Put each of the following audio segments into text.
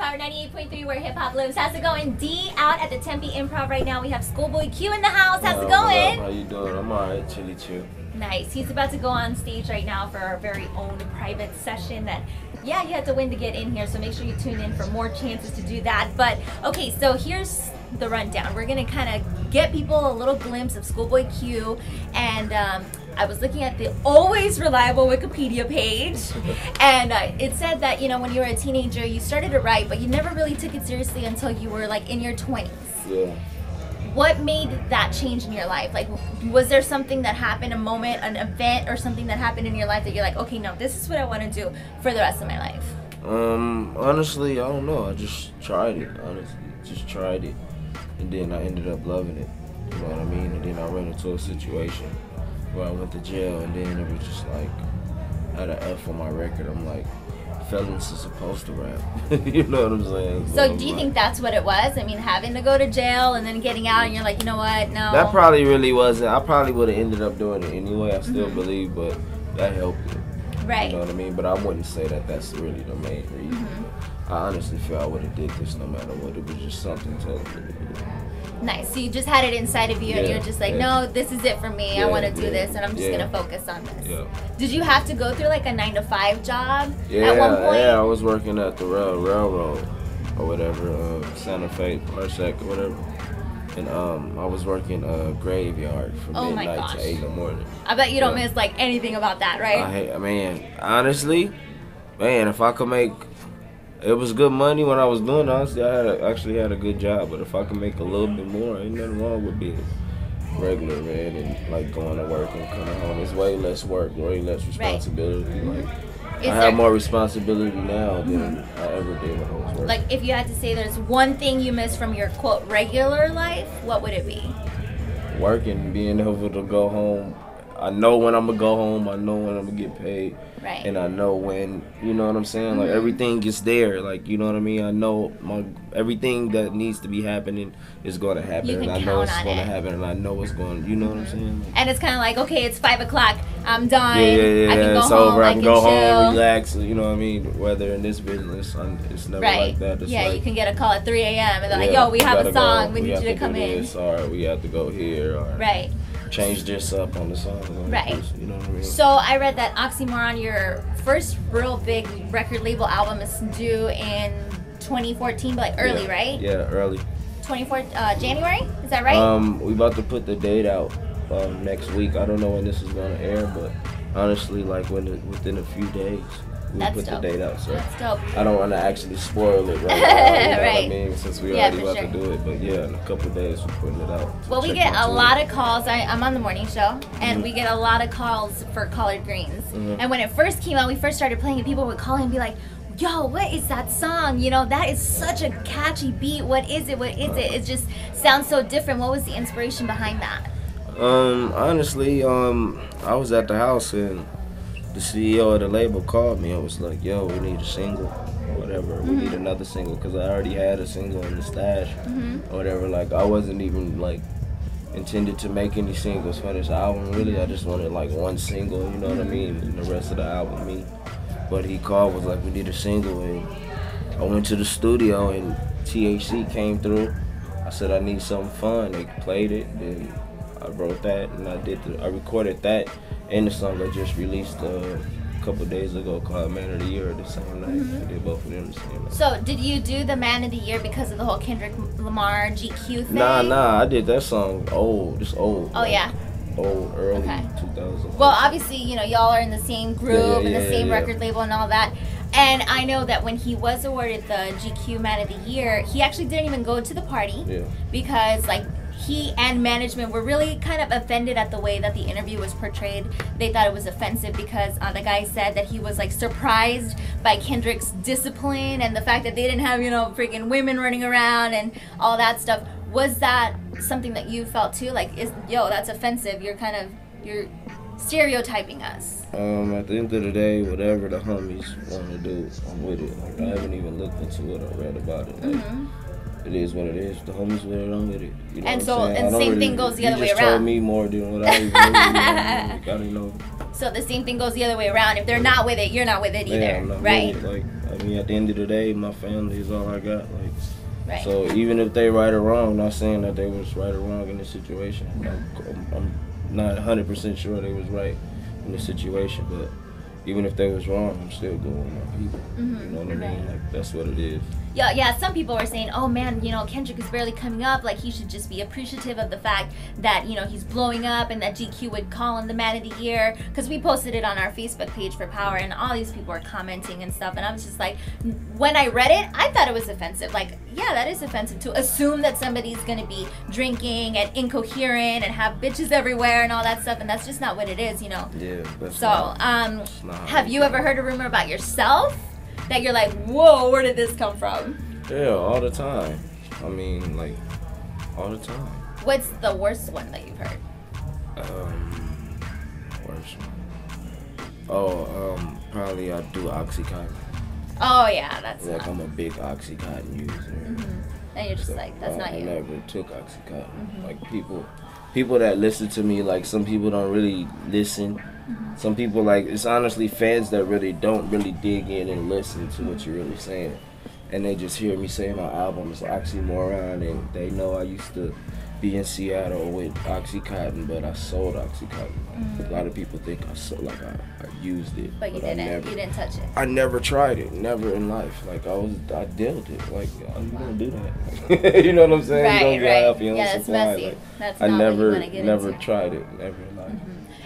Power 98.3, where hip hop lives. How's it going? D out at the Tempe Improv right now. We have Schoolboy Q in the house. How's it going? How you doing? I'm alright, chilly chill. Nice. He's about to go on stage right now for our very own private session that, yeah, you have to win to get in here, so make sure you tune in for more chances to do that. But, okay, so here's the rundown. We're going to kind of get people a little glimpse of Schoolboy Q, and I was looking at the always reliable Wikipedia page, and it said that, you know, when you were a teenager, you started to write, but you never really took it seriously until you were, like, in your 20s. Yeah. What made that change in your life? Like, was there something that happened, a moment, an event, or something that happened in your life that you're like, okay, no, this is what I want to do for the rest of my life? Honestly, I don't know. I just tried it, honestly. Just tried it. And then I ended up loving it. You know what I mean? And then I ran into a situation where I went to jail, and then it was just like, I had an F on my record. I'm like, felons are supposed to rap. You know what I'm saying? So do you think that's what it was? I mean, having to go to jail and then getting out and you're like, you know what, no. That probably really wasn't. I probably would have ended up doing it anyway. I still believe, but that helped me. Right. You know what I mean? But I wouldn't say that that's really the main reason. I honestly feel I would have did this no matter what. It was just something telling me to do. Nice. So you just had it inside of you, and you're just like, no, this is it for me. I want to do this, and I'm just gonna focus on this. Yeah. Did you have to go through like a 9-to-5 job at one point? Yeah, I was working at the railroad or whatever, Santa Fe, Parsec or whatever. And I was working a graveyard from midnight to 8 in the morning. I bet you don't miss like anything about that, right? I mean, honestly, man, if I could make, it was good money when I was doing it. Honestly, I actually had a good job. But if I could make a little bit more, ain't nothing wrong with being regular, man, and like going to work and coming home. It's way less work, way less responsibility. Like, I have more responsibility now than I ever did when I was working. Like, if you had to say there's one thing you miss from your, quote, regular life, what would it be? Working, being able to go home. I know when I'm going to go home. I know when I'm going to get paid. Right. And I know when, you know what I'm saying? Like, everything is there. Like, you know what I mean? I know everything that needs to be happening is going to happen. And I know it's going to happen. And I know it's going to, you know what I'm saying? And it's kind of like, okay, it's 5 o'clock. I'm done. Yeah. I can go it's home. over. I can go chill. home, relax. You know what I mean? Whether in this business, it's never like that. It's like, you can get a call at 3 a.m. and they're like, yo, we have a song. We need you to come in. Or we have to go here. Or change this up on the song. You know what I mean? So I read that Oxymoron, your first real big record label album, is due in 2014, but like early, right? Yeah, early. January? Is that right? We about to put the date out next week. I don't know when this is going to air, but honestly, like within a few days. We'll put the date out, so that's dope. I don't want to actually spoil it right now, you know what I mean? Since we already about to do it, but yeah, in a couple of days we're putting it out. So well, we get a lot of calls. I'm on the morning show, and we get a lot of calls for Collard Greens. And when it first came out, we first started playing it, people would call and be like, yo, what is that song? You know, that is such a catchy beat. What is it? What is it? It just sounds so different. What was the inspiration behind that? Honestly, I was at the house and the CEO of the label called me and was like, yo, we need a single or whatever. We need another single, because I already had a single in the stash or whatever. Like, I wasn't even like intended to make any singles for this album, really. I just wanted like one single, you know what I mean, and the rest of the album me. But he called, was like, we need a single, and I went to the studio and THC came through. I said, I need something fun. They played it, then I wrote that, and I recorded that and the song I just released a couple days ago called Man of the Year the same night. I did both of them the same night. So did you do the Man of the Year because of the whole Kendrick Lamar GQ thing? Nah, I did that song old. Oh, like, yeah. Old, early 2000s. Well, obviously, you know, y'all are in the same group and the same record label and all that. And I know that when he was awarded the GQ Man of the Year, he actually didn't even go to the party because, like, he and management were really kind of offended at the way that the interview was portrayed. They thought it was offensive because the guy said that he was like surprised by Kendrick's discipline and the fact that they didn't have, you know, freaking women running around and all that stuff. Was that something that you felt too? Like, that's offensive. You're stereotyping us. At the end of the day, whatever the homies want to do, I'm with it. Like, I haven't even looked into it or read about it. Like, it is what it is. The homies with it, I'm with it. You know and what so, I'm saying? and same thing goes the other way around. You just told me more than what I even knew. I didn't know. So the same thing goes the other way around. If they're not with it, you're not with it either, I'm not right? with it. Like, I mean, at the end of the day, my family is all I got. Like, right. So even if they right or wrong, I'm not saying that they was right or wrong in this situation. I'm not 100% sure they was right in the situation, but even if they was wrong, I'm still going with my people. You know what I mean? Like, that's what it is. Yeah, some people were saying, oh man, you know, Kendrick is barely coming up, like he should just be appreciative of the fact that, you know, he's blowing up and that GQ would call him the Man of the Year, because we posted it on our Facebook page for Power, and all these people were commenting and stuff, and I was just like, when I read it, I thought it was offensive. Like, yeah, that is offensive to assume that somebody's gonna be drinking and incoherent and have bitches everywhere and all that stuff, and that's just not what it is, you know? Yeah, that's so, not have you ever heard a rumor about yourself that you're like, whoa, where did this come from? Yeah, all the time. I mean, like, all the time. What's the worst one that you've heard? Worst one. Probably I do Oxycontin. Oh yeah, that's like I'm a big Oxycontin user. And you're just like, that's not you. I never took Oxycontin. Like people that listen to me, like some people don't really listen. Some people, like, it's honestly fans that really don't really dig in and listen to what you're really saying. And they just hear me saying my album is Oxymoron, and they know I used to be in Seattle with Oxycontin, but I sold Oxycontin. A lot of people think I sold, like I used it. But you didn't. You didn't touch it. I never tried it. Never in life. Like I dealt it. Like, you don't do that. You know what I'm saying? Right, you don't get off your own that's supply. messy. Like, that's I not never, what you want to get never into. tried it. Never in life.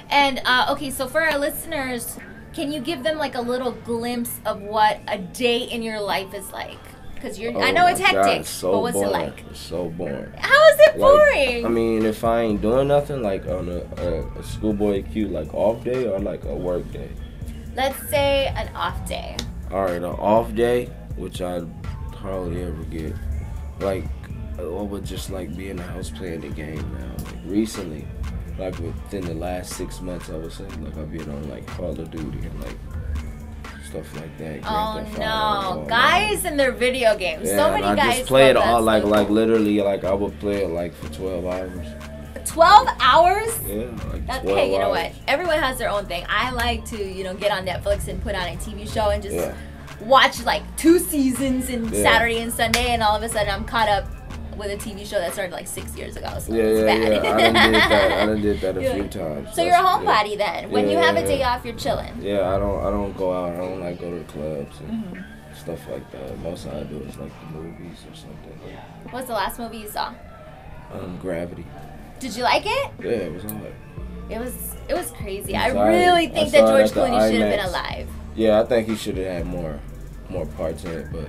And okay, so for our listeners, can you give them like a little glimpse of what a day in your life is like? Because I know it's hectic, God, it's so but what's boring. it like? It's so boring. How is it boring? Like, I mean, if I ain't doing nothing, like on a Schoolboy Q, like off day or like a work day. Let's say an off day. All right, an off day, which I hardly ever get. Like, I would just like be in the house playing the game now. Like recently, like within the last 6 months, I would say, like I've been on like Call of Duty and like stuff like that. Oh no, guys and their video games. Yeah, so many I guys just play it all like literally, like I would play it like for 12 hours. 12 hours? Yeah, like 12 hey, you know hours. what? Everyone has their own thing. I like to, you know, get on Netflix and put on a TV show and just watch like 2 seasons in Saturday and Sunday, and all of a sudden I'm caught up with a TV show that started like 6 years ago. So it's bad. I done did that a few times. So you're a homebody then. When you have a day off, you're chilling. Yeah, I don't go out. I don't like go to the clubs and stuff like that. Most of I do is like the movies or something. What's the last movie you saw? Gravity. Did you like it? Yeah, it was alright. It was crazy. I really think that George Clooney should have been alive. Yeah, I think he should have had more parts in it, but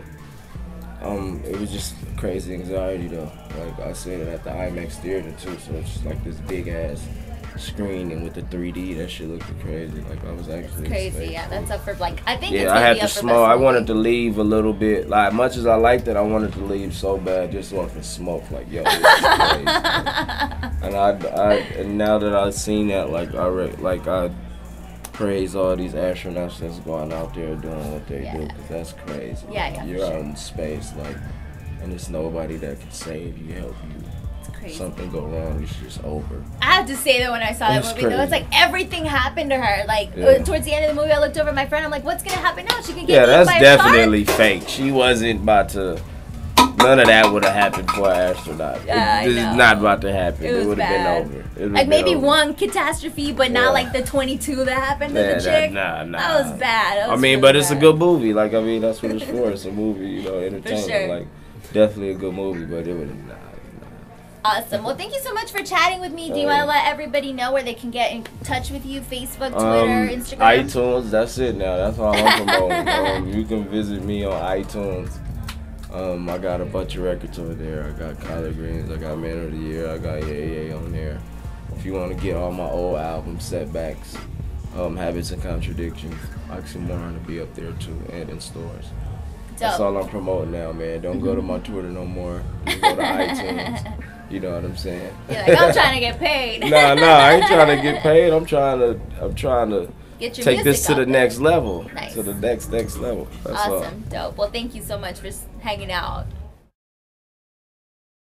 it was just crazy anxiety though. Like I said it at the IMAX theater too, so it's just like this big ass screen, and with the 3D, that shit looked crazy. Like I was actually crazy. Yeah, that's up for like I think. Yeah, it's I had be to up for smoke. I wanted to leave a little bit. Like much as I liked it, I wanted to leave so bad just so I could smoke. Like yo, this is crazy. And now that I've seen that, like I praise all these astronauts that's going out there doing what they do, because that's crazy. Yeah, You're out in space, like, and there's nobody that can save you, help you. It's crazy. Something go wrong, it's just over. I have to say that when I saw that movie, though, it's like everything happened to her. Like towards the end of the movie, I looked over at my friend. I'm like, "What's gonna happen now? She can get eaten that's by a definitely shark?" fake. She wasn't about to. None of that would have happened for an astronaut. This is not about to happen. It would have been over. Like maybe one catastrophe, but not like the 22 that happened to the chick. Nah. That was bad. That was really but it's a good movie. Like that's what it's for. It's a movie, you know, entertainment. For sure. Like definitely a good movie, but it would have Awesome. Well, thank you so much for chatting with me. Do you want to let everybody know where they can get in touch with you? Facebook, Twitter, Instagram? iTunes. That's it now. That's all I'm promoting. You can visit me on iTunes. I got a bunch of records over there. I got Collard Greens. I got Man of the Year. I got Yeah on there. If you want to get all my old albums, Setbacks, Habits and Contradictions, Oxymoron will be up there too, and in stores. That's all I'm promoting now, man. Don't go to my Twitter no more. Just go to iTunes. You know what I'm saying? You're like, I'm trying to get paid. Nah, I ain't trying to get paid. I'm trying to take this to the next level. Nice. To the next level. That's awesome. Dope. Well, thank you so much for hanging out.